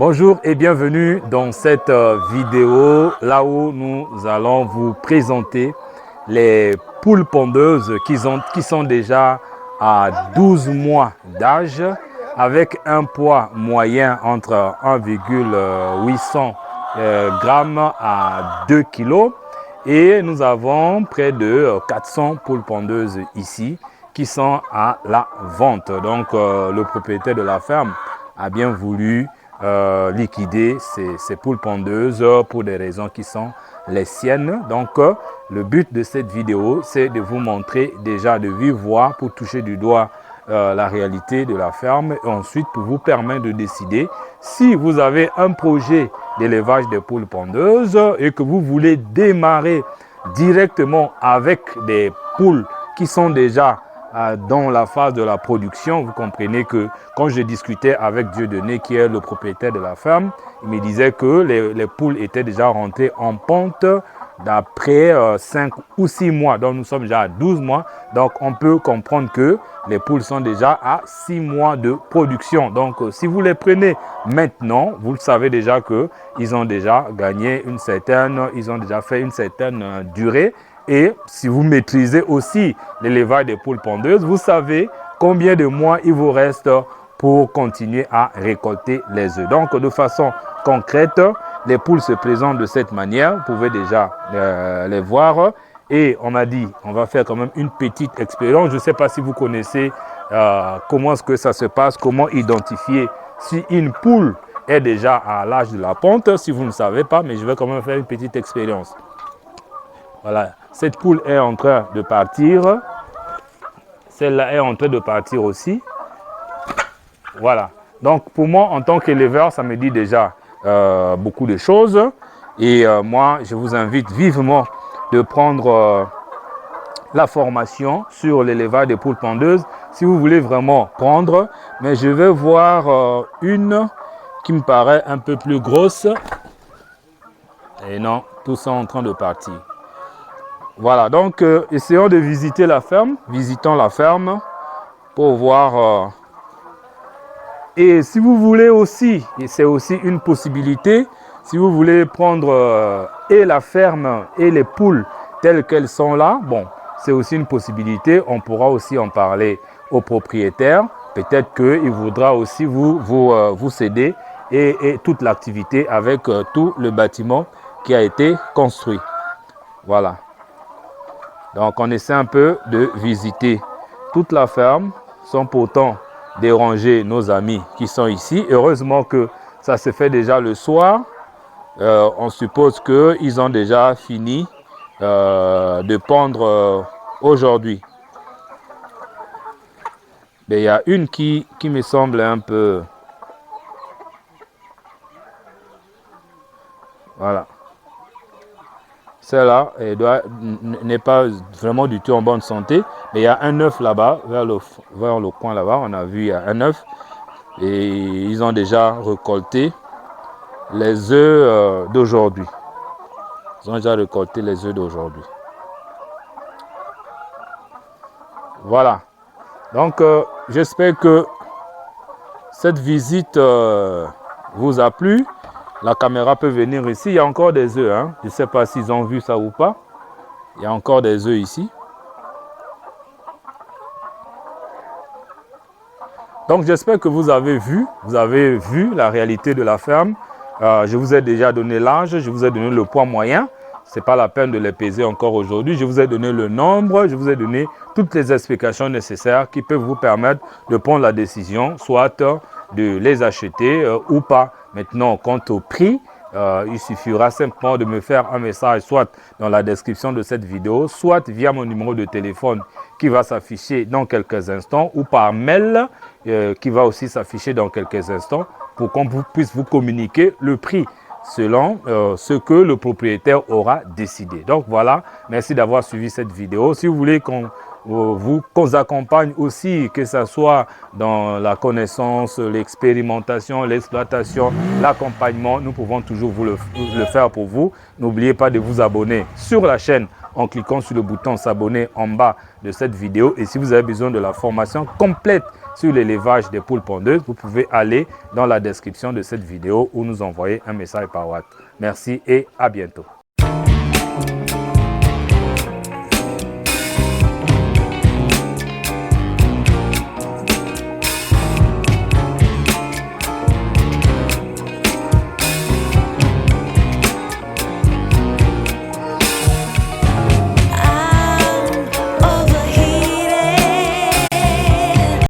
Bonjour et bienvenue dans cette vidéo là où nous allons vous présenter les poules pondeuses qui sont déjà à 12 mois d'âge avec un poids moyen entre 1,800 grammes à 2 kg. Et nous avons près de 400 poules pondeuses ici qui sont à la vente. Donc le propriétaire de la ferme a bien voulu liquider ces poules pondeuses pour des raisons qui sont les siennes. Donc le but de cette vidéo, c'est de vous montrer déjà de vive voix pour toucher du doigt la réalité de la ferme et ensuite pour vous permettre de décider si vous avez un projet d'élevage de poules pondeuses et que vous voulez démarrer directement avec des poules qui sont déjà dans la phase de la production. Vous comprenez que quand je discutais avec Dieudonné, qui est le propriétaire de la ferme, il me disait que les poules étaient déjà rentrées en pente d'après 5 ou 6 mois. Donc nous sommes déjà à 12 mois. Donc on peut comprendre que les poules sont déjà à 6 mois de production. Donc si vous les prenez maintenant, vous le savez déjà qu'ils ont déjà gagné ils ont déjà fait une certaine durée. Et si vous maîtrisez aussi l'élevage des poules pondeuses, vous savez combien de mois il vous reste pour continuer à récolter les œufs. Donc de façon concrète, les poules se présentent de cette manière. Vous pouvez déjà les voir. Et on a dit, on va faire quand même une petite expérience. Je ne sais pas si vous connaissez comment est-ce que ça se passe, comment identifier si une poule est déjà à l'âge de la ponte. Si vous ne savez pas, mais je vais quand même faire une petite expérience. Voilà, cette poule est en train de partir. Celle-là est en train de partir aussi. Voilà. Donc pour moi, en tant qu'éleveur, ça me dit déjà beaucoup de choses. Et moi, je vous invite vivement de prendre la formation sur l'élevage des poules pondeuses. Si vous voulez vraiment prendre, mais je vais voir une qui me paraît un peu plus grosse. Et non, tous sont en train de partir. Voilà, donc essayons de visiter la ferme. Visitons la ferme pour voir. Et si vous voulez aussi, et c'est aussi une possibilité, si vous voulez prendre et la ferme et les poules telles qu'elles sont là, bon, c'est aussi une possibilité. On pourra aussi en parler au propriétaire. Peut-être qu'il voudra aussi vous céder et toute l'activité avec tout le bâtiment qui a été construit. Voilà. Donc on essaie un peu de visiter toute la ferme sans pourtant déranger nos amis qui sont ici. Heureusement que ça se fait déjà le soir. On suppose qu'ils ont déjà fini de pondre aujourd'hui. Mais il y a une qui me semble un peu... Voilà. Celle-là n'est pas vraiment du tout en bonne santé. Mais il y a un œuf là-bas, vers le coin là-bas. On a vu, il y a un œuf. Et ils ont déjà récolté les œufs d'aujourd'hui. Ils ont déjà récolté les œufs d'aujourd'hui. Voilà. Donc, j'espère que cette visite vous a plu. La caméra peut venir ici. Il y a encore des œufs. Hein. Je ne sais pas s'ils ont vu ça ou pas. Il y a encore des œufs ici. Donc, j'espère que vous avez vu la réalité de la ferme. Je vous ai déjà donné l'âge, je vous ai donné le poids moyen. Ce n'est pas la peine de les peser encore aujourd'hui. Je vous ai donné le nombre, je vous ai donné toutes les explications nécessaires qui peuvent vous permettre de prendre la décision, soit de les acheter ou pas. Maintenant, quant au prix, il suffira simplement de me faire un message, soit dans la description de cette vidéo, soit via mon numéro de téléphone qui va s'afficher dans quelques instants, ou par mail qui va aussi s'afficher dans quelques instants, pour qu'on puisse vous communiquer le prix selon ce que le propriétaire aura décidé. Donc voilà, merci d'avoir suivi cette vidéo. Si vous voulez qu'on vous accompagne aussi, que ce soit dans la connaissance, l'expérimentation, l'exploitation, l'accompagnement, nous pouvons toujours vous le faire pour vous. N'oubliez pas de vous abonner sur la chaîne en cliquant sur le bouton s'abonner en bas de cette vidéo. Et si vous avez besoin de la formation complète sur l'élevage des poules pondeuses, vous pouvez aller dans la description de cette vidéo ou nous envoyer un message par WhatsApp. Merci et à bientôt.